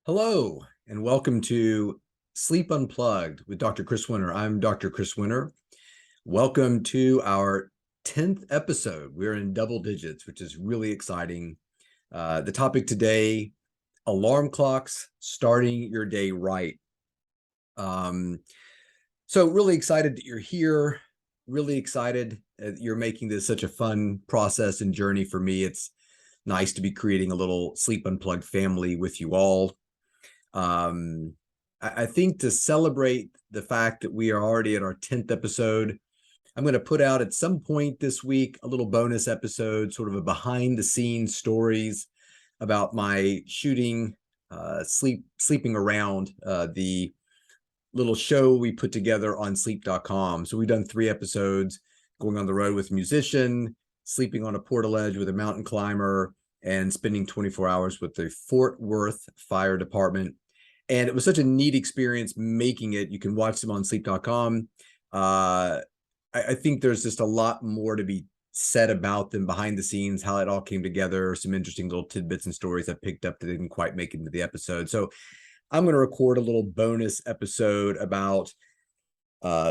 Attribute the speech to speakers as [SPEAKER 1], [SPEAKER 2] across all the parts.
[SPEAKER 1] Hello, and welcome to Sleep Unplugged with Dr. Chris Winter. I'm Dr. Chris Winter. Welcome to our 10th episode. We're in double digits, which is really exciting. The topic today, alarm clocks, starting your day right. So really excited that you're here. Really excited that you're making this such a fun process and journey for me. It's nice to be creating a little Sleep Unplugged family with you all. I think to celebrate the fact that we are already at our 10th episode, I'm going to put out at some point this week a little bonus episode, sort of a behind the scenes stories about my shooting, sleeping around, the little show we put together on sleep.com. So we've done 3 episodes, going on the road with a musician, sleeping on a portaledge with a mountain climber, and spending 24 hours with the Fort Worth Fire Department. And it was such a neat experience making it. You can watch them on sleep.com. I think there's just a lot more to be said about them behind the scenes, how it all came together, some interesting little tidbits and stories I picked up that didn't quite make it into the episode. So I'm going to record a little bonus episode about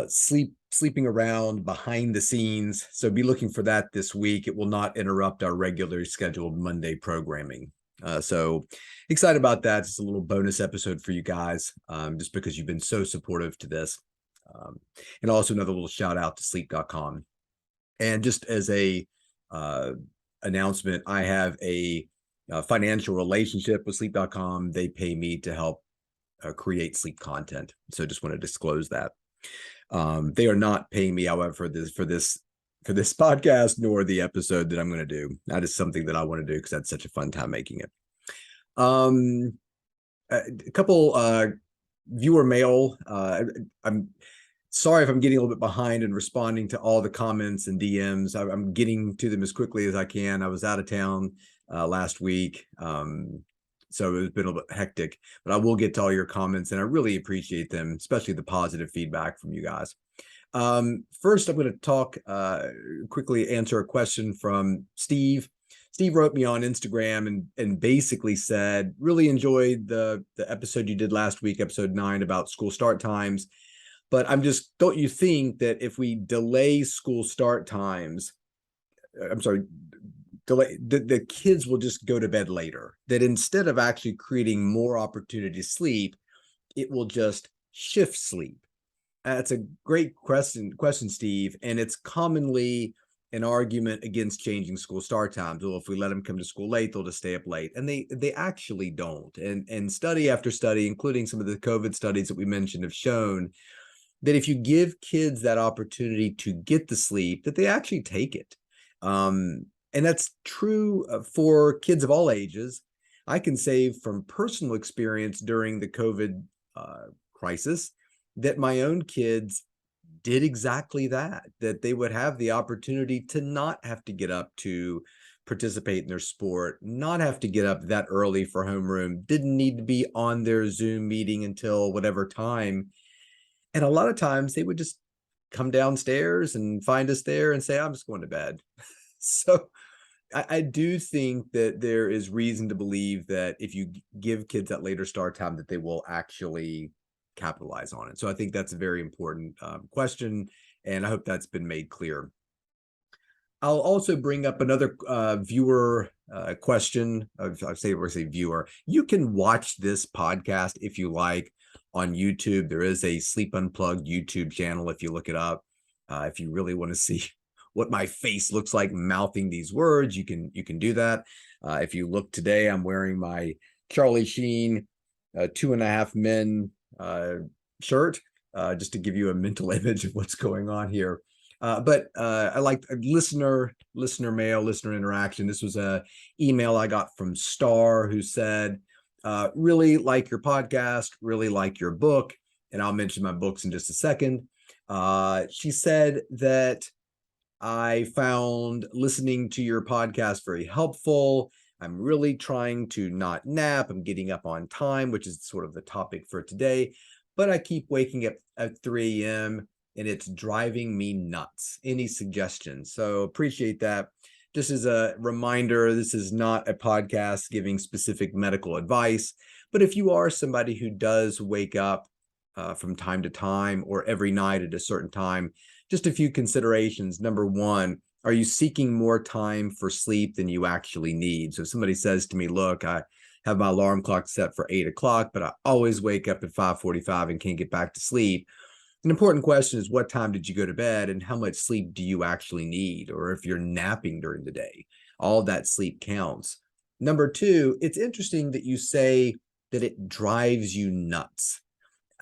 [SPEAKER 1] sleeping around behind the scenes. So be looking for that this week. It will not interrupt our regularly scheduled Monday programming. So excited about that. It's a little bonus episode for you guys, just because you've been so supportive to this. And also another little shout out to sleep.com. And just as a announcement, I have a financial relationship with sleep.com. They pay me to help create sleep content. So just want to disclose that. They are not paying me, however, for this podcast, nor the episode that I'm going to do. That is something that I want to do because that's such a fun time making it. A couple viewer mail. I'm sorry if I'm getting a little bit behind in responding to all the comments and DMs. I'm getting to them as quickly as I can. I was out of town last week. So it's been a little bit hectic, but I will get to all your comments and I really appreciate them, especially the positive feedback from you guys. First, I'm going to talk quickly, answer a question from Steve. Steve wrote me on Instagram and basically said, really enjoyed the episode you did last week, episode 9, about school start times. But don't you think that if we delay school start times, the kids will just go to bed later, that instead of actually creating more opportunity to sleep, it will just shift sleep? That's a great question, Steve. And it's commonly an argument against changing school start times. Well, if we let them come to school late, they'll just stay up late. And they actually don't. And study after study, including some of the COVID studies that we mentioned, have shown that if you give kids that opportunity to get the sleep, that they actually take it. And that's true for kids of all ages. I can say from personal experience during the COVID crisis that my own kids did exactly that they would have the opportunity to not have to get up to participate in their sport, not have to get up that early for homeroom, didn't need to be on their Zoom meeting until whatever time. And a lot of times they would just come downstairs and find us there and say, I'm just going to bed. So I do think that there is reason to believe that if you give kids that later start time, that they will actually capitalize on it. So I think that's a very important question, and I hope that's been made clear. I'll also bring up another viewer question. I say viewer. You can watch this podcast if you like on YouTube. There is a Sleep Unplugged YouTube channel if you look it up. If you really want to see what my face looks like mouthing these words, you can do that. If you look today, I'm wearing my Charlie Sheen 2.5 Men shirt, just to give you a mental image of what's going on here. But I like listener mail, listener interaction. This was a email I got from Star, who said, really like your podcast, really like your book. And I'll mention my books in just a second. She said that I found listening to your podcast very helpful. I'm really trying to not nap. I'm getting up on time, which is sort of the topic for today. But I keep waking up at 3 a.m. and it's driving me nuts. Any suggestions? So appreciate that. Just as a reminder, this is not a podcast giving specific medical advice, but if you are somebody who does wake up from time to time or every night at a certain time, just a few considerations. Number one, are you seeking more time for sleep than you actually need? So if somebody says to me, look, I have my alarm clock set for 8 o'clock, but I always wake up at 5:45 and can't get back to sleep. An important question is, what time did you go to bed and how much sleep do you actually need? Or if you're napping during the day, all that sleep counts. Number two, it's interesting that you say that it drives you nuts.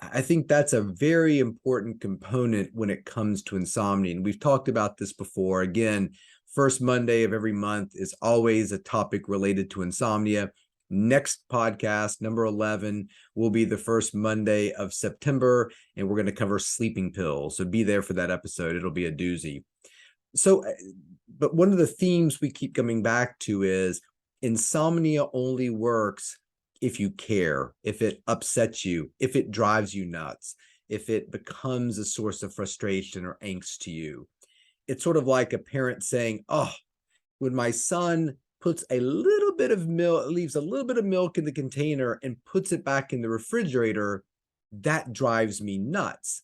[SPEAKER 1] I think that's a very important component when it comes to insomnia. And we've talked about this before. Again, first Monday of every month is always a topic related to insomnia. Next podcast, number 11, will be the first Monday of September, and we're going to cover sleeping pills. So be there for that episode. It'll be a doozy. So, but one of the themes we keep coming back to is insomnia only works if you care, if it upsets you, if it drives you nuts, if it becomes a source of frustration or angst to you. It's sort of like a parent saying, oh, when my son puts a little bit of milk, leaves a little bit of milk in the container and puts it back in the refrigerator, that drives me nuts.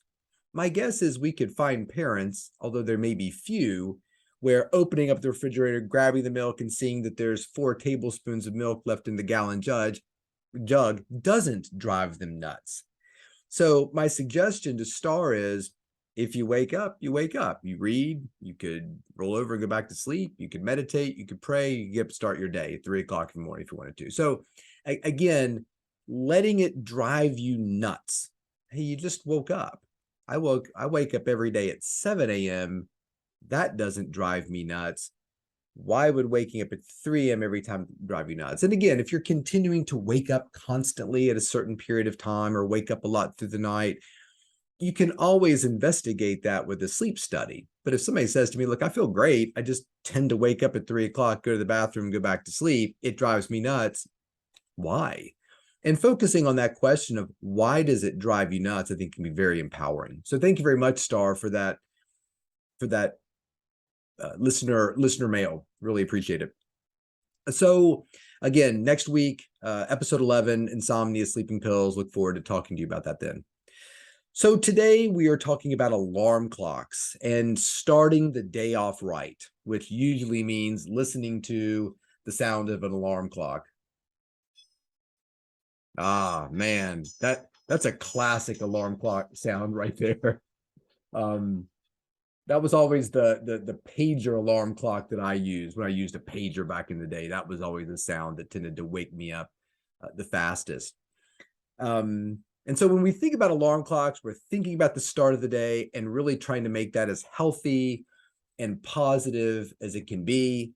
[SPEAKER 1] My guess is we could find parents, although there may be few, where opening up the refrigerator, grabbing the milk and seeing that there's 4 tablespoons of milk left in the gallon jug doesn't drive them nuts. So my suggestion to Star is, if you wake up, you wake up. You read, you could roll over and go back to sleep. You could meditate, you could pray, you could get up, start your day at 3 o'clock in the morning if you wanted to. So again, letting it drive you nuts. Hey, you just woke up. I wake up every day at 7 a.m. That doesn't drive me nuts. Why would waking up at 3 a.m. every time drive you nuts? And again, if you're continuing to wake up constantly at a certain period of time or wake up a lot through the night, you can always investigate that with a sleep study. But if somebody says to me, look, I feel great, I just tend to wake up at 3 o'clock, go to the bathroom, go back to sleep, it drives me nuts. Why? And focusing on that question of why does it drive you nuts, I think can be very empowering. So thank you very much, Star, for that listener mail. Really appreciate it. So again, next week, episode 11, insomnia, sleeping pills. Look forward to talking to you about that then. So today we are talking about alarm clocks and starting the day off right, which usually means listening to the sound of an alarm clock. Ah, man, that's a classic alarm clock sound right there. That was always the pager alarm clock that I used when I used a pager back in the day. That was always the sound that tended to wake me up the fastest. And so when we think about alarm clocks, we're thinking about the start of the day and really trying to make that as healthy and positive as it can be.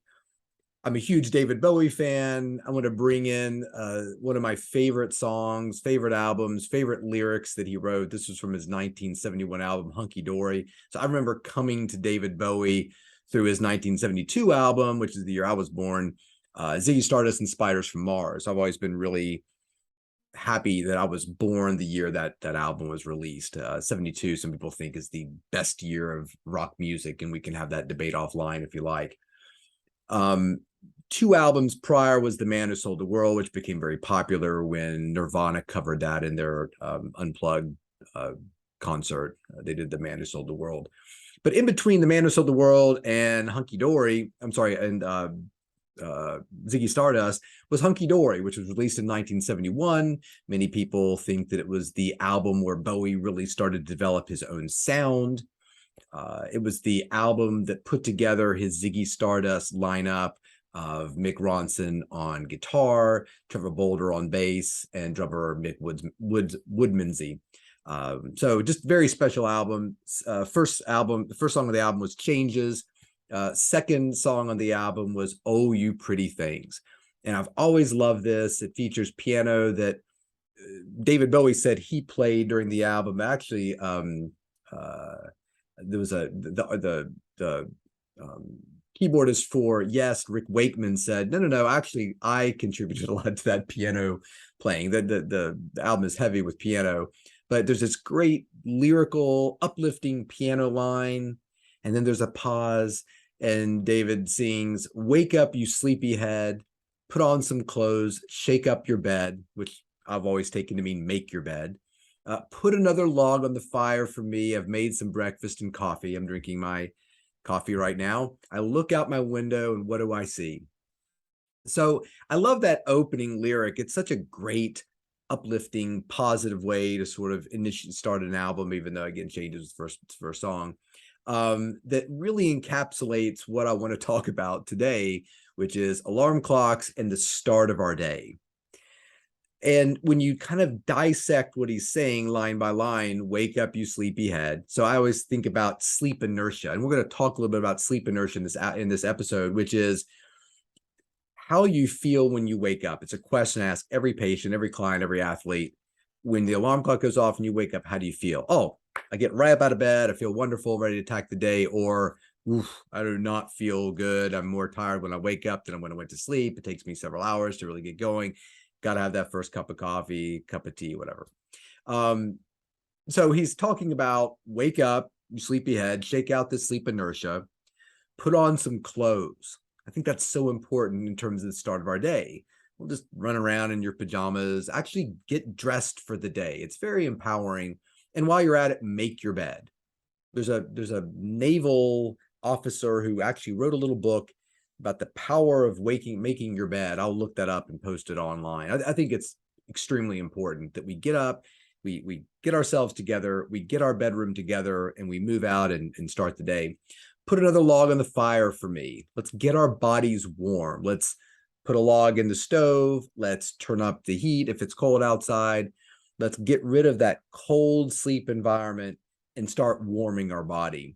[SPEAKER 1] I'm a huge David Bowie fan. I want to bring in one of my favorite songs, favorite albums, favorite lyrics that he wrote. This was from his 1971 album, Hunky Dory. So I remember coming to David Bowie through his 1972 album, which is the year I was born, Ziggy Stardust and Spiders from Mars. I've always been really happy that I was born the year that album was released. 72, some people think, is the best year of rock music, and we can have that debate offline if you like. 2 albums prior was The Man Who Sold the World, which became very popular when Nirvana covered that in their Unplugged concert. They did The Man Who Sold the World. But in between The Man Who Sold the World and Hunky Dory, Ziggy Stardust, was Hunky Dory, which was released in 1971. Many people think that it was the album where Bowie really started to develop his own sound. It was the album that put together his Ziggy Stardust lineup of Mick Ronson on guitar, Trevor Bolder on bass, and drummer Mick Woodmansey. So just very special album. The first song of the album was Changes. Second song on the album was Oh You Pretty Things. And I've always loved this. It features piano that David Bowie said he played during the album. Actually, there was the keyboardist for Yes, Rick Wakeman, said, no, actually, I contributed a lot to that piano playing. The album is heavy with piano, but there's this great lyrical, uplifting piano line, and then there's a pause, And David sings, "Wake up, you sleepyhead, put on some clothes, shake up your bed," which I've always taken to mean make your bed. "Put another log on the fire for me. I've made some breakfast and coffee." I'm drinking my coffee right now. "I look out my window and what do I see?" So I love that opening lyric. It's such a great, uplifting, positive way to sort of initially start an album, even though again changes first song. That really encapsulates what I want to talk about today, which is alarm clocks and the start of our day. And when you kind of dissect what he's saying line by line, "Wake up, you sleepyhead." So I always think about sleep inertia, and we're going to talk a little bit about sleep inertia in this episode, which is how you feel when you wake up. It's a question I ask every patient, every client, every athlete. When the alarm clock goes off and you wake up, how do you feel? "Oh, I get right up out of bed. I feel wonderful, ready to attack the day." Or, "Oof, I do not feel good. I'm more tired when I wake up than when I went to sleep. It takes me several hours to really get going. Got to have that first cup of coffee, cup of tea, whatever." Um, so he's talking about wake up, you sleepyhead, shake out the sleep inertia, put on some clothes. I think that's so important in terms of the start of our day. We'll just run around in your pajamas, actually get dressed for the day. It's very empowering. And while you're at it, make your bed. There's a naval officer who actually wrote a little book about the power of making your bed. I'll look that up and post it online. I think it's extremely important that we get up, we get ourselves together, we get our bedroom together, and we move out and start the day. "Put another log on the fire for me. Let's get our bodies warm. Let's put a log in the stove. Let's turn up the heat if it's cold outside. Let's get rid of that cold sleep environment and start warming our body.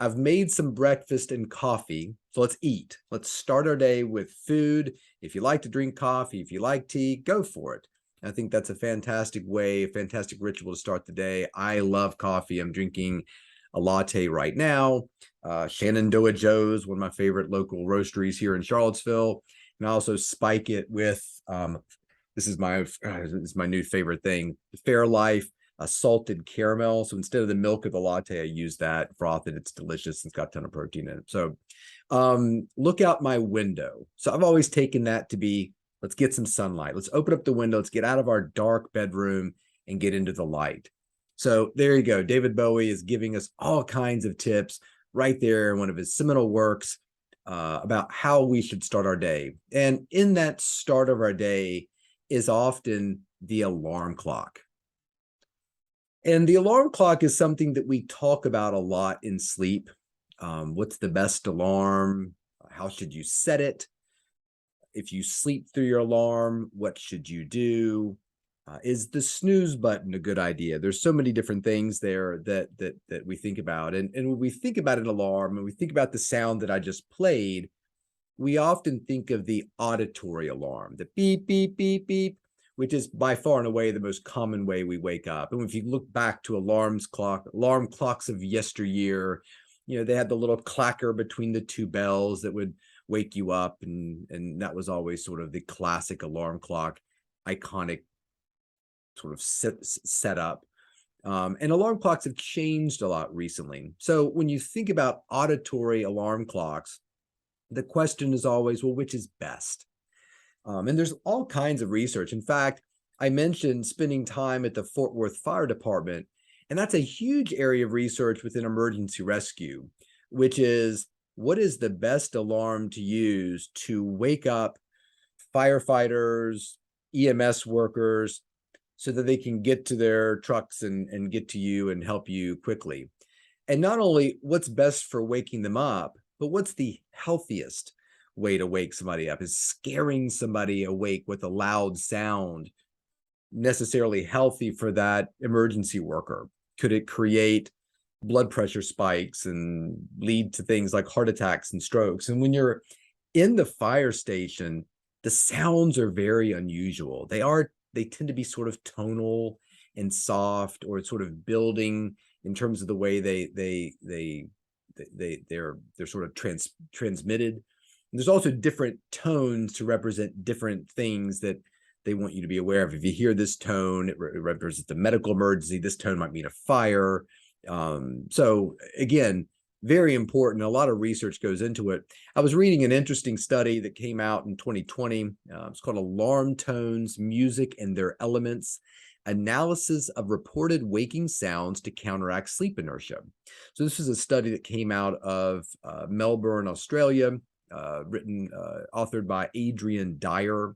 [SPEAKER 1] I've made some breakfast and coffee, so let's eat. Let's start our day with food. If you like to drink coffee, if you like tea, go for it." I think that's a fantastic way, a fantastic ritual to start the day. I love coffee. I'm drinking a latte right now. Shenandoah Joe's, one of my favorite local roasteries here in Charlottesville. And I also spike it with, this is my new favorite thing, Fairlife salted caramel. So instead of the milk of the latte, I use that, froth it. It's delicious. It's got a ton of protein in it. So look out my window. So I've always taken that to be, let's get some sunlight. Let's open up the window. Let's get out of our dark bedroom and get into the light. So there you go. David Bowie is giving us all kinds of tips right there in one of his seminal works about how we should start our day. And in that start of our day is often the alarm clock. And the alarm clock is something that we talk about a lot in sleep. What's the best alarm? How should you set it? If you sleep through your alarm, what should you do? Is the snooze button a good idea? There's so many different things there that we think about. And when we think about an alarm and we think about the sound that I just played, we often think of the auditory alarm, the beep, beep, beep, beep, which is by far and away the most common way we wake up. And if you look back to alarm clocks of yesteryear, they had the little clacker between the two bells that would wake you up. And that was always sort of the classic alarm clock, iconic sort of set up. And alarm clocks have changed a lot recently. So when you think about auditory alarm clocks, the question is always, well, which is best? And there's all kinds of research. In fact, I mentioned spending time at the Fort Worth Fire Department, and that's a huge area of research within emergency rescue, which is what is the best alarm to use to wake up firefighters, EMS workers, so that they can get to their trucks and get to you and help you quickly. And not only what's best for waking them up, but what's the healthiest way to wake somebody up? Is scaring somebody awake with a loud sound necessarily healthy for that emergency worker? Could it create blood pressure spikes and lead to things like heart attacks and strokes? And when you're in the fire station, the sounds are very unusual. They tend to be sort of tonal and soft, or sort of building in terms of the way they're sort of transmitted. And there's also different tones to represent different things that they want you to be aware of. If you hear this tone, it represents a medical emergency. This tone might mean a fire. So again, very important. A lot of research goes into it. I was reading an interesting study that came out in 2020. It's called Alarm Tones, Music and Their Elements, Analysis of Reported Waking Sounds to Counteract Sleep Inertia. So this is a study that came out of Melbourne, Australia, authored by Adrian Dyer.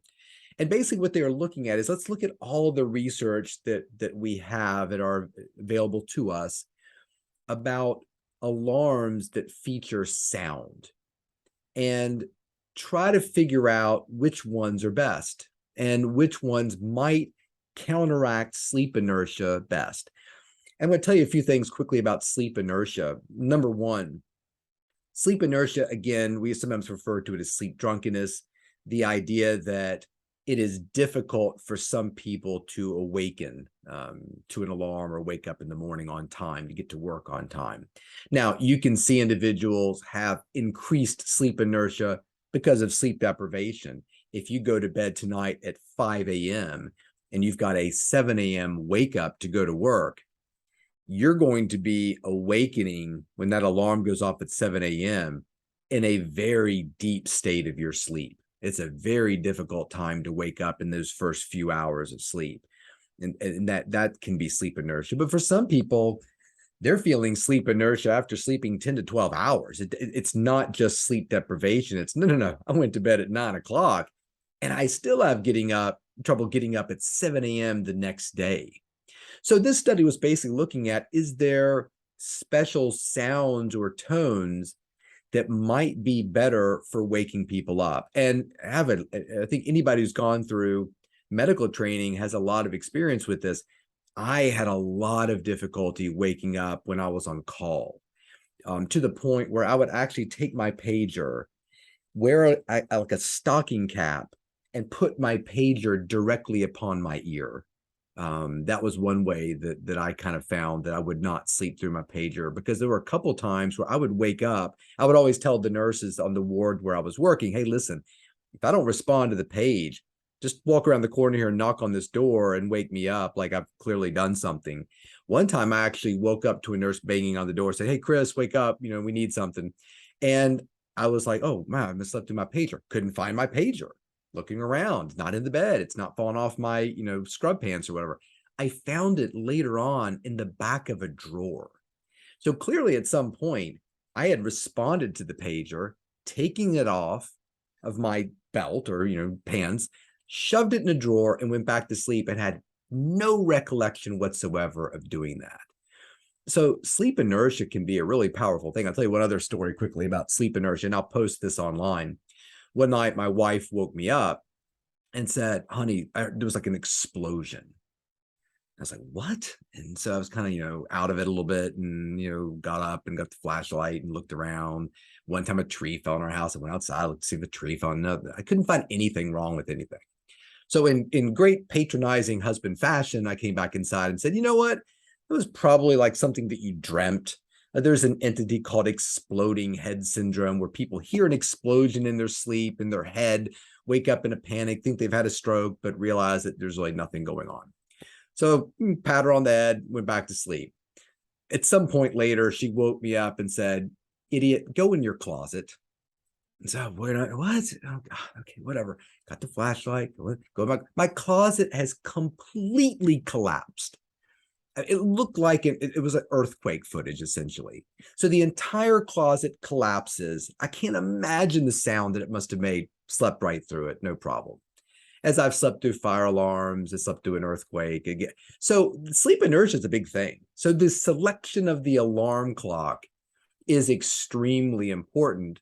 [SPEAKER 1] And basically what they are looking at is, let's look at all of the research that we have that are available to us about alarms that feature sound, and try to figure out which ones are best and which ones might counteract sleep inertia best. I'm going to tell you a few things quickly about sleep inertia. Number one, sleep inertia, again, we sometimes refer to it as sleep drunkenness, the idea that it is difficult for some people to awaken to an alarm or wake up in the morning on time to get to work on time. Now, you can see individuals have increased sleep inertia because of sleep deprivation. If you go to bed tonight at 5 a.m. and you've got a 7 a.m. wake up to go to work, you're going to be awakening when that alarm goes off at 7 a.m. in a very deep state of your sleep. It's a very difficult time to wake up in those first few hours of sleep. And that can be sleep inertia. But for some people, they're feeling sleep inertia after sleeping 10 to 12 hours. It's not just sleep deprivation. It's no. I went to bed at 9 o'clock and I still have trouble getting up at 7 a.m. the next day. So this study was basically looking at, is there special sounds or tones that might be better for waking people up? And I think anybody who's gone through medical training has a lot of experience with this. I had a lot of difficulty waking up when I was on call, to the point where I would actually take my pager, wear like a stocking cap, and put my pager directly upon my ear. That was one way that I kind of found that I would not sleep through my pager, because there were a couple times where I would wake up. I would always tell the nurses on the ward where I was working, hey, listen, if I don't respond to the page, just walk around the corner here and knock on this door and wake me up, like I've clearly done something. One time I actually woke up to a nurse banging on the door, said, hey, Chris, wake up, we need something. And I was like, oh, man, I slept through my pager. Couldn't find my pager. Looking around, not in the bed. It's not falling off my, scrub pants or whatever. I found it later on in the back of a drawer. So clearly at some point, I had responded to the pager, taking it off of my belt or, pants, shoved it in a drawer and went back to sleep and had no recollection whatsoever of doing that. So sleep inertia can be a really powerful thing. I'll tell you one other story quickly about sleep inertia, and I'll post this online. One night, my wife woke me up and said, honey, there was like an explosion. I was like, what? And so I was kind of, out of it a little bit, and, got up and got the flashlight and looked around. One time a tree fell in our house. I went outside, looked to see if the tree fell. No, I couldn't find anything wrong with anything. So in great patronizing husband fashion, I came back inside and said, you know what? It was probably like something that you dreamt. There's an entity called exploding head syndrome, where people hear an explosion in their sleep, in their head, wake up in a panic, think they've had a stroke, but realize that there's really nothing going on. So pat her on the head, went back to sleep. At some point later, she woke me up and said, idiot, go in your closet. And so what? Oh, okay, whatever. Got the flashlight, go back. My closet has completely collapsed. It looked like it was an earthquake footage, essentially. So the entire closet collapses. I can't imagine the sound that it must have made. Slept right through it, no problem. As I've slept through fire alarms, I slept through an earthquake again. So sleep inertia is a big thing. So the selection of the alarm clock is extremely important,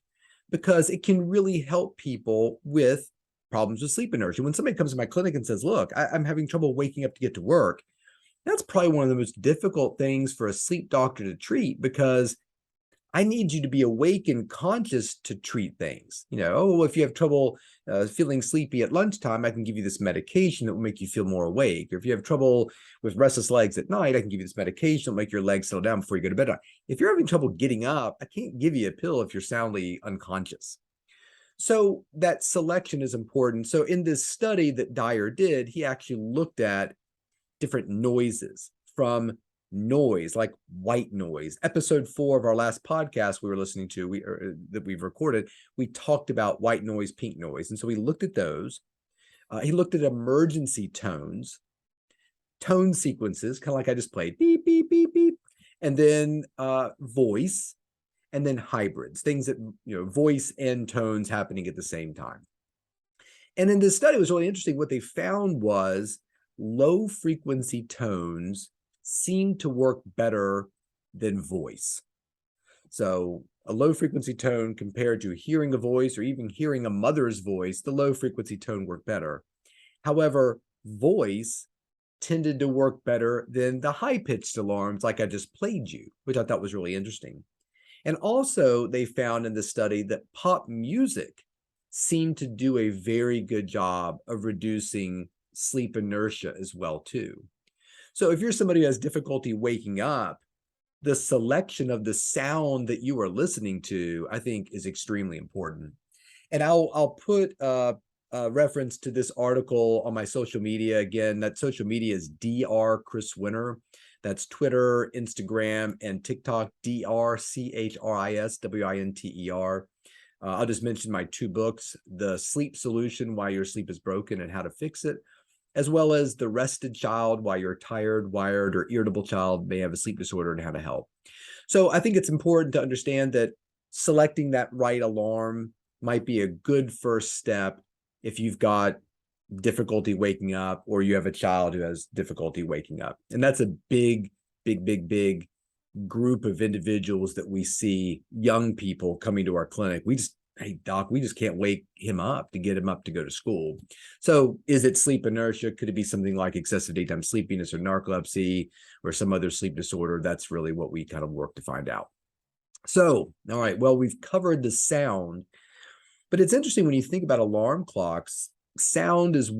[SPEAKER 1] because it can really help people with problems with sleep inertia. When somebody comes to my clinic and says, look, I'm having trouble waking up to get to work, that's probably one of the most difficult things for a sleep doctor to treat, because I need you to be awake and conscious to treat things. If you have trouble feeling sleepy at lunchtime, I can give you this medication that will make you feel more awake. Or if you have trouble with restless legs at night, I can give you this medication that will make your legs settle down before you go to bed. If you're having trouble getting up, I can't give you a pill if you're soundly unconscious. So that selection is important. So in this study that Dyer did, he actually looked at different noises from noise, like white noise. Episode 4 of our last podcast we were listening to, that we've recorded, we talked about white noise, pink noise. And so we looked at those. He looked at emergency tones, tone sequences, kind of like I just played, beep, beep, beep, beep, and then voice, and then hybrids, things that, voice and tones happening at the same time. And in this study, it was really interesting. What they found was low frequency tones seemed to work better than voice. So a low frequency tone compared to hearing a voice or even hearing a mother's voice, the low frequency tone worked better. However, voice tended to work better than the high-pitched alarms like I just played you, which I thought was really interesting. And also they found in the study that pop music seemed to do a very good job of reducing sleep inertia as well too. So if you're somebody who has difficulty waking up, the selection of the sound that you are listening to, I think, is extremely important. And I'll put a reference to this article on my social media. Again, that social media is Dr. Chris Winter. That's Twitter, Instagram, and TikTok, DrChrisWinter. I'll just mention my 2 books, The Sleep Solution, Why Your Sleep is Broken and How to Fix It, as well as The Rested Child, Why Your Tired, Wired, or Irritable Child May Have a Sleep Disorder and How to Help. So I think it's important to understand that selecting that right alarm might be a good first step if you've got difficulty waking up or you have a child who has difficulty waking up. And that's a big group of individuals that we see, young people coming to our clinic. Hey, doc, we just can't wake him up to get him up to go to school. So is it sleep inertia? Could it be something like excessive daytime sleepiness or narcolepsy or some other sleep disorder? That's really what we kind of work to find out. So, all right, well, we've covered the sound, but it's interesting when you think about alarm clocks, sound is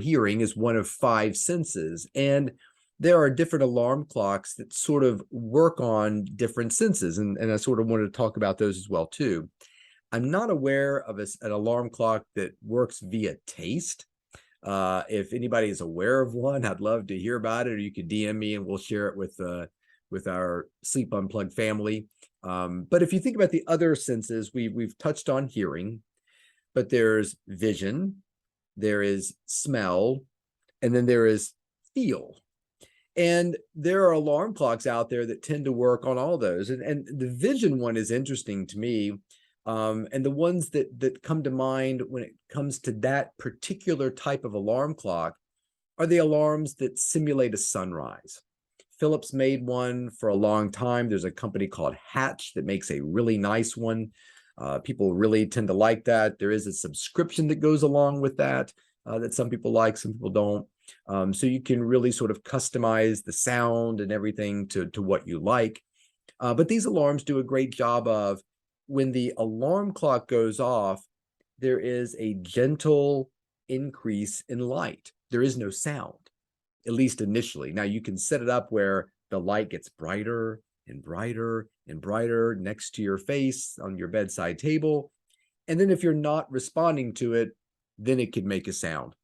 [SPEAKER 1] hearing is one of 5 senses. And there are different alarm clocks that sort of work on different senses. And I sort of wanted to talk about those as well, too. I'm not aware of an alarm clock that works via taste. If anybody is aware of one, I'd love to hear about it, or you could DM me and we'll share it with our Sleep Unplugged family. But if you think about the other senses, we've touched on hearing, but there's vision, there is smell, and then there is feel. And there are alarm clocks out there that tend to work on all those. And the vision one is interesting to me. And the ones that come to mind when it comes to that particular type of alarm clock are the alarms that simulate a sunrise. Philips made one for a long time. There's a company called Hatch that makes a really nice one. People really tend to like that. There is a subscription that goes along with that some people like, some people don't. So you can really sort of customize the sound and everything to what you like. But these alarms do a great job of, when the alarm clock goes off, there is a gentle increase in light. There is no sound, at least initially. Now you can set it up where the light gets brighter and brighter and brighter next to your face on your bedside table. And then if you're not responding to it, then it could make a sound.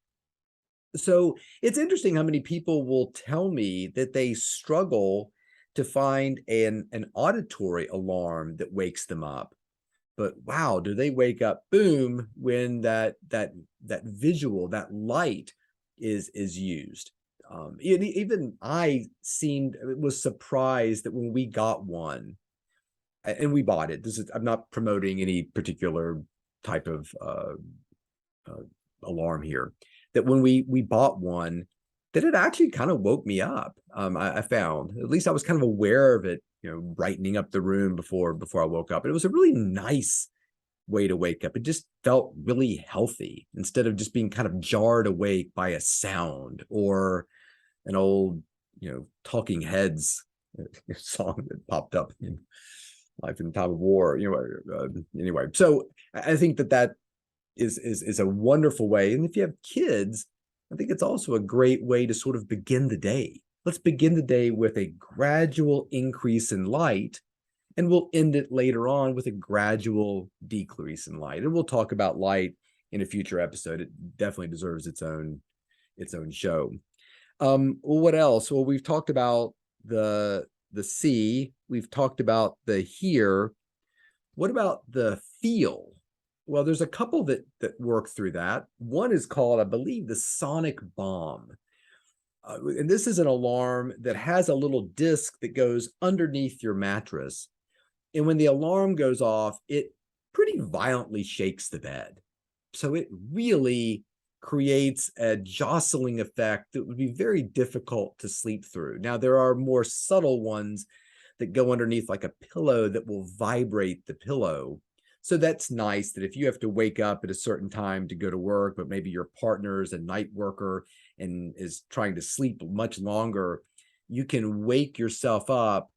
[SPEAKER 1] So it's interesting how many people will tell me that they struggle to find an auditory alarm that wakes them up. But wow, do they wake up, boom, when that visual, that light is used. Even I was surprised that when we got one, and we bought it. I'm not promoting any particular type of alarm here. That when we bought one, that it actually kind of woke me up. I found, at least I was kind of aware of it, brightening up the room before I woke up. And it was a really nice way to wake up. It just felt really healthy instead of just being kind of jarred awake by a sound or an old, Talking Heads song that popped up in Life in Time of War. Anyway, so I think that is a wonderful way. And if you have kids, I think it's also a great way to sort of begin the day. Let's begin the day with a gradual increase in light, and we'll end it later on with a gradual decrease in light. And we'll talk about light in a future episode. It definitely deserves its own show. Well, what else? Well, we've talked about the see. We've talked about the hear. What about the feel? Well, there's a couple that work through that. One is called, I believe, the sonic bomb. And this is an alarm that has a little disc that goes underneath your mattress. And when the alarm goes off, it pretty violently shakes the bed. So it really creates a jostling effect that would be very difficult to sleep through. Now, there are more subtle ones that go underneath, like a pillow that will vibrate the pillow. So that's nice that if you have to wake up at a certain time to go to work, but maybe your partner is a night worker and is trying to sleep much longer, you can wake yourself up,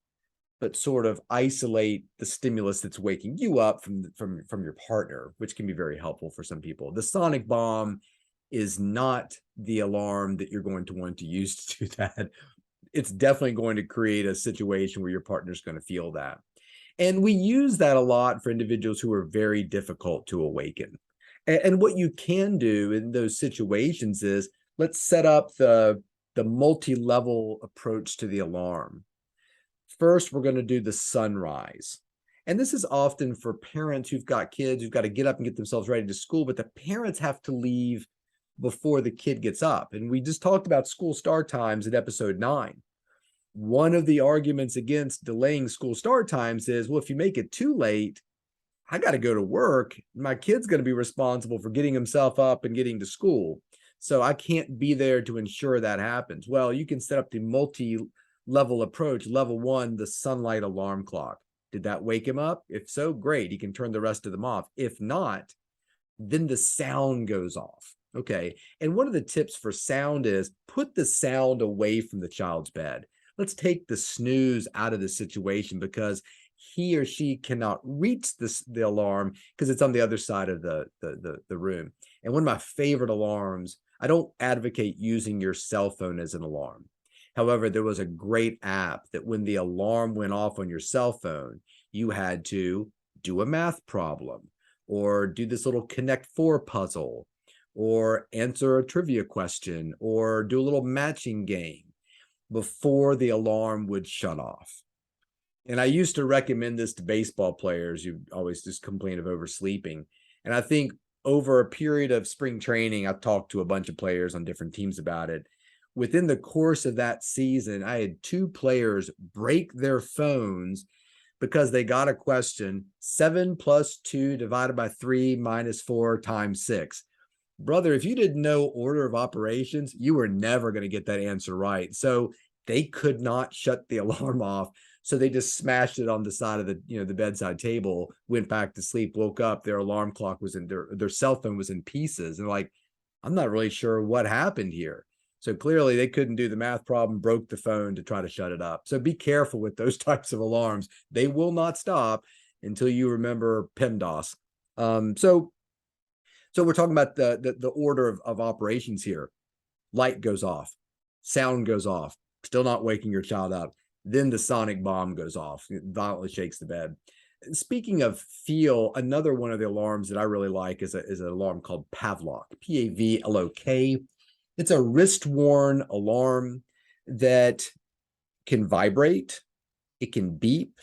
[SPEAKER 1] but sort of isolate the stimulus that's waking you up from your partner, which can be very helpful for some people. The sonic bomb is not the alarm that you're going to want to use to do that. It's definitely going to create a situation where your partner's going to feel that. And we use that a lot for individuals who are very difficult to awaken. And what you can do in those situations is, let's set up the multi-level approach to the alarm. First, we're going to do the sunrise. And this is often for parents who've got kids who've got to get up and get themselves ready to school, but the parents have to leave before the kid gets up. And we just talked about school start times in episode 9. One of the arguments against delaying school start times is, well, if you make it too late, I got to go to work. My kid's going to be responsible for getting himself up and getting to school. So I can't be there to ensure that happens. Well, you can set up the multi-level approach. Level 1, the sunlight alarm clock. Did that wake him up? If so, great. He can turn the rest of them off. If not, then the sound goes off. Okay. And one of the tips for sound is put the sound away from the child's bed. Let's take the snooze out of the situation, because he or she cannot reach the alarm because it's on the other side of the room. And one of my favorite alarms, I don't advocate using your cell phone as an alarm. However, there was a great app that when the alarm went off on your cell phone, you had to do a math problem or do this little Connect 4 puzzle or answer a trivia question or do a little matching game before the alarm would shut off. And I used to recommend this to baseball players who always just complain of oversleeping. And I think over a period of spring training, I've talked to a bunch of players on different teams about it. Within the course of that season, I had 2 players break their phones because they got a question, 7 plus 2 divided by 3 minus 4 times 6. Brother, if you didn't know order of operations, you were never going to get that answer right. So they could not shut the alarm off. So they just smashed it on the side of the bedside table, went back to sleep, woke up, their alarm clock was in their cell phone was in pieces. And like, I'm not really sure what happened here. So clearly they couldn't do the math problem, broke the phone to try to shut it up. So be careful with those types of alarms. They will not stop until you remember PEMDAS. So we're talking about the order of operations here. Light goes off, sound goes off, still not waking your child up. Then the sonic bomb goes off, it violently shakes the bed. Speaking of feel, another one of the alarms that I really like is an alarm called Pavlok, Pavlok. It's a wrist-worn alarm that can vibrate, it can beep,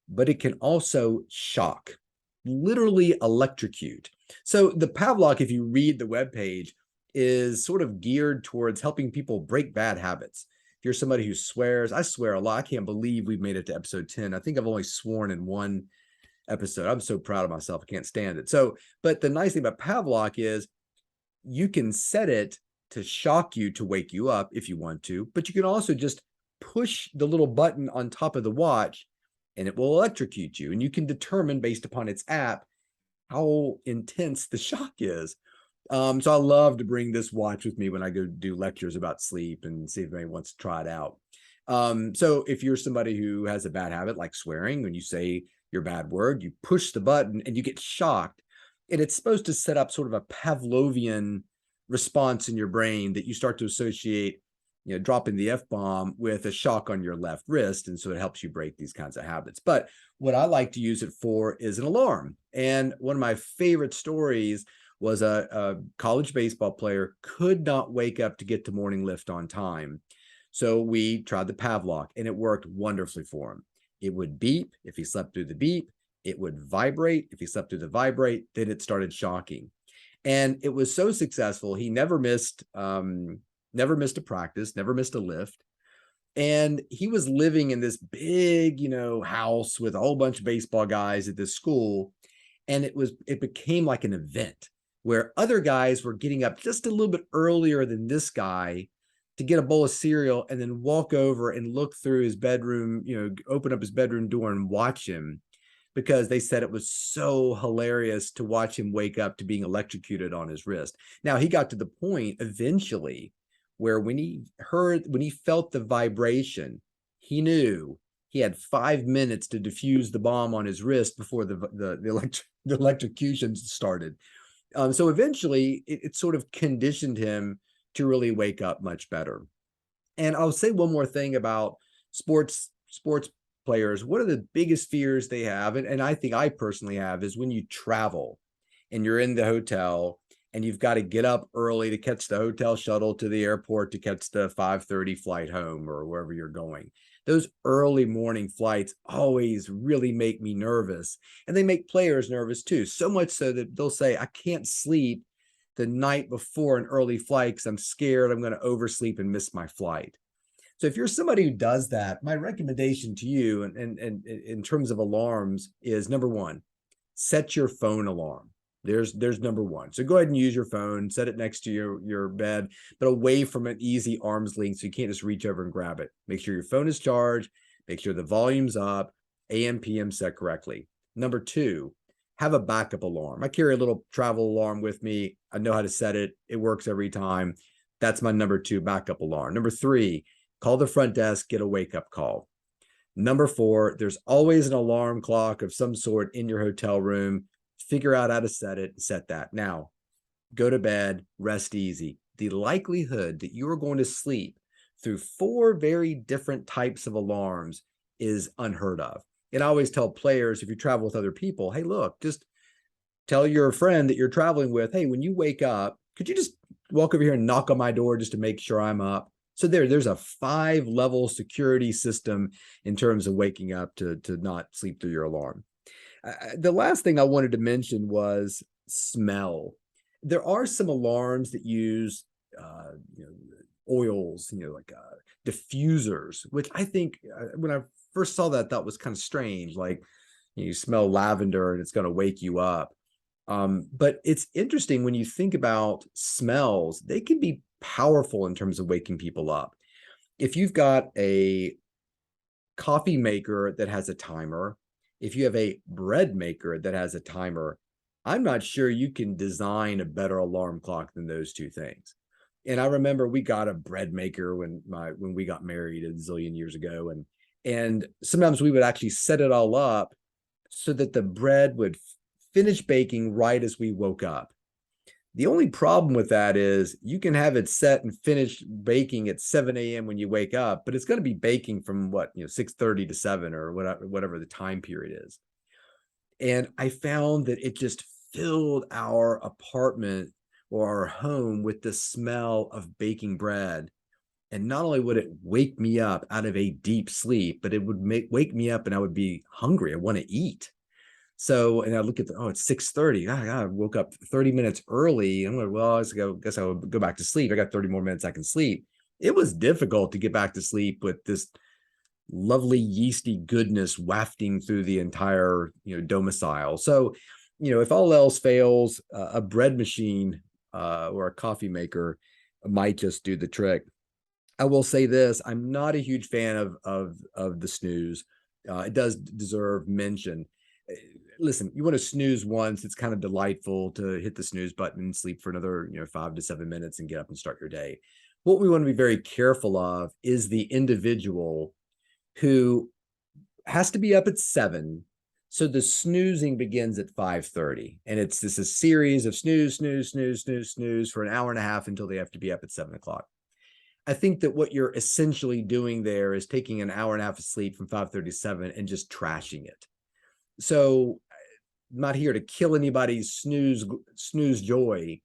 [SPEAKER 1] but it can also shock, literally electrocute. So the Pavlok, if you read the webpage, is sort of geared towards helping people break bad habits. If you're somebody who swears, I swear a lot. I can't believe we've made it to episode 10. I think I've only sworn in one episode. I'm so proud of myself. I can't stand it. So, but the nice thing about Pavlok is you can set it to shock you, to wake you up if you want to, but you can also just push the little button on top of the watch and it will electrocute you. And you can determine based upon its app how intense the shock is. So I love to bring this watch with me when I go do lectures about sleep and see if anybody wants to try it out. So if you're somebody who has a bad habit like swearing, when you say your bad word, you push the button and you get shocked. And it's supposed to set up sort of a Pavlovian response in your brain that you start to associate, dropping the F-bomb with a shock on your left wrist. And so it helps you break these kinds of habits. But what I like to use it for is an alarm. And one of my favorite stories was a college baseball player could not wake up to get to morning lift on time. So we tried the Pavlok, and it worked wonderfully for him. It would beep if he slept through the beep. It would vibrate if he slept through the vibrate. Then it started shocking, and it was so successful. He never missed a practice, never missed a lift. And he was living in this big, house with a whole bunch of baseball guys at this school. And it became like an event where other guys were getting up just a little bit earlier than this guy to get a bowl of cereal and then walk over and look through his bedroom, open up his bedroom door and watch him, because they said it was so hilarious to watch him wake up to being electrocuted on his wrist. Now, he got to the point eventually where when he felt the vibration, he knew he had 5 minutes to defuse the bomb on his wrist before the electrocution started. So eventually it sort of conditioned him to really wake up much better. And I'll say one more thing about sports players. One of the biggest fears they have, and I think I personally have, is when you travel and you're in the hotel and you've got to get up early to catch the hotel shuttle to the airport to catch the 5:30 flight home or wherever you're going. Those early morning flights always really make me nervous, and they make players nervous too, so much so that they'll say, I can't sleep the night before an early flight because I'm scared I'm going to oversleep and miss my flight. So if you're somebody who does that, my recommendation to you and in terms of alarms is, number one, set your phone alarm. There's number one. So go ahead and use your phone, set it next to your bed, but away from an easy arm's length so you can't just reach over and grab it. Make sure your phone is charged, make sure the volume's up, AM, PM set correctly. Number two, have a backup alarm. I carry a little travel alarm with me. I know how to set it. It works every time. That's my number two backup alarm. Number three, call the front desk, get a wake-up call. Number four, there's always an alarm clock of some sort in your hotel room. Figure out how to set it, set that. Now, go to bed, rest easy. The likelihood that you are going to sleep through 4 very different types of alarms is unheard of. And I always tell players, if you travel with other people, hey, look, just tell your friend that you're traveling with, hey, when you wake up, could you just walk over here and knock on my door just to make sure I'm up? So there's a 5-level security system in terms of waking up to not sleep through your alarm. The last thing I wanted to mention was smell. There are some alarms that use oils, like diffusers, which I think when I first saw that was kind of strange. Like you smell lavender and it's going to wake you up. But it's interesting when you think about smells, they can be powerful in terms of waking people up. If you've got a coffee maker that has a timer, if you have a bread maker that has a timer, I'm not sure you can design a better alarm clock than those two things. And I remember we got a bread maker when we got married a zillion years ago, and sometimes we would actually set it all up so that the bread would finish baking right as we woke up. The only problem with that is you can have it set and finished baking at 7 a.m. when you wake up, but it's going to be baking from 6:30 to 7 or whatever the time period is. And I found that it just filled our apartment or our home with the smell of baking bread. And not only would it wake me up out of a deep sleep, but it would wake me up and I would be hungry. I want to eat. So, and I look at it's 6:30. I woke up 30 minutes early. I'm like, well, I guess I would go back to sleep. I got 30 more minutes I can sleep. It was difficult to get back to sleep with this lovely yeasty goodness wafting through the entire, domicile. So, if all else fails, a bread machine or a coffee maker might just do the trick. I will say this: I'm not a huge fan of the snooze. It does deserve mention. Listen, you want to snooze once, it's kind of delightful to hit the snooze button and sleep for another 5 to 7 minutes and get up and start your day. What we want to be very careful of is the individual who has to be up at 7. So the snoozing begins at 5:30, and it's a series of snooze for an hour and a half until they have to be up at 7 o'clock. I think that what you're essentially doing there is taking an hour and a half of sleep from 5:30 to 7 and just trashing it. So I'm not here to kill anybody's snooze joy,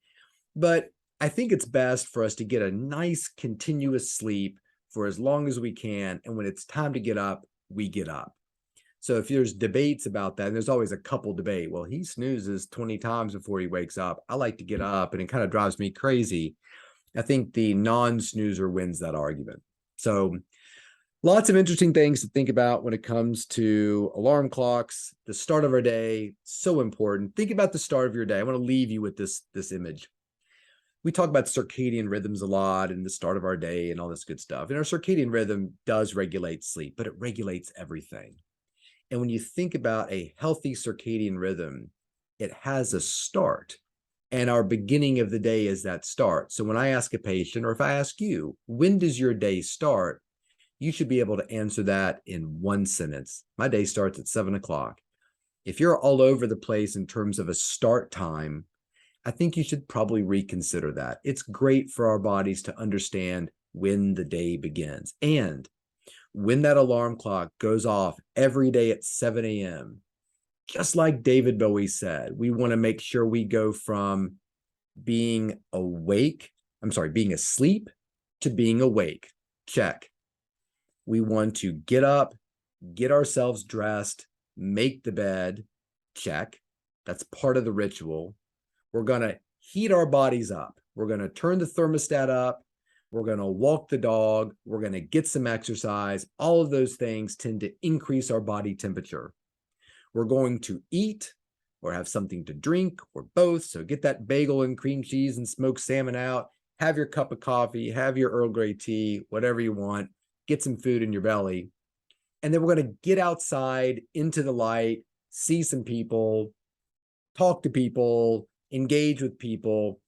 [SPEAKER 1] but I think it's best for us to get a nice continuous sleep for as long as we can. And when it's time to get up, we get up. So if there's debates about that, and there's always a couple debate, well, he snoozes 20 times before he wakes up. I like to get up, and it kind of drives me crazy. I think the non-snoozer wins that argument. So lots of interesting things to think about when it comes to alarm clocks. The start of our day, so important. Think about the start of your day. I want to leave you with this image. We talk about circadian rhythms a lot and the start of our day and all this good stuff. And our circadian rhythm does regulate sleep, but it regulates everything. And when you think about a healthy circadian rhythm, it has a start. And our beginning of the day is that start. So when I ask a patient, or if I ask you, when does your day start? You should be able to answer that in one sentence. My day starts at 7 o'clock. If you're all over the place in terms of a start time, I think you should probably reconsider that. It's great for our bodies to understand when the day begins. And when that alarm clock goes off every day at 7 a.m., just like David Bowie said, we want to make sure we go from being asleep to being awake. Check. We want to get up, get ourselves dressed, make the bed. Check. That's part of the ritual. We're going to heat our bodies up. We're going to turn the thermostat up. We're going to walk the dog. We're going to get some exercise. All of those things tend to increase our body temperature. We're going to eat or have something to drink or both. So get that bagel and cream cheese and smoked salmon out. Have your cup of coffee, have your Earl Grey tea, whatever you want. Get some food in your belly. And then we're going to get outside into the light, see some people, talk to people, engage with people.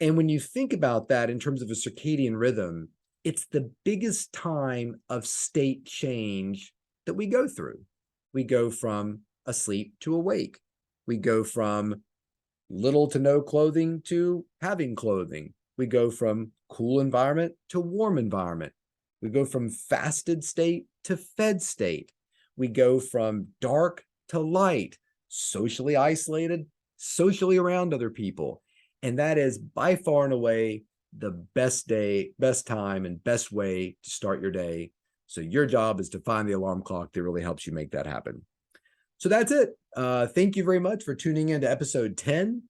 [SPEAKER 1] And when you think about that in terms of a circadian rhythm, it's the biggest time of state change that we go through. We go from asleep to awake. We go from little to no clothing to having clothing. We go from cool environment to warm environment. We go from fasted state to fed state. We go from dark to light, socially isolated, socially around other people. And that is by far and away the best day, best time, and best way to start your day. So your job is to find the alarm clock that really helps you make that happen. So that's it. Thank you very much for tuning in to episode 10.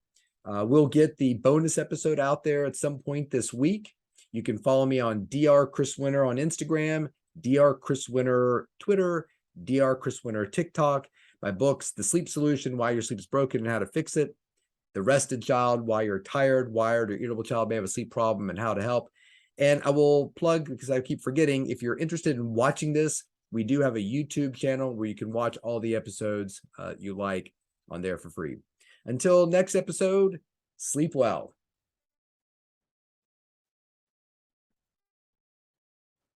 [SPEAKER 1] We'll get the bonus episode out there at some point this week. You can follow me on Dr. Chris Winter on Instagram, Dr. Chris Winter Twitter, Dr. Chris Winter TikTok. My books, The Sleep Solution, Why Your Sleep is Broken and How to Fix It. The Rested Child, Why Your Tired, Wired, or Irritable Child May Have a Sleep Problem and How to Help. And I will plug, because I keep forgetting, if you're interested in watching this, we do have a YouTube channel where you can watch all the episodes you like on there for free. Until next episode, sleep well.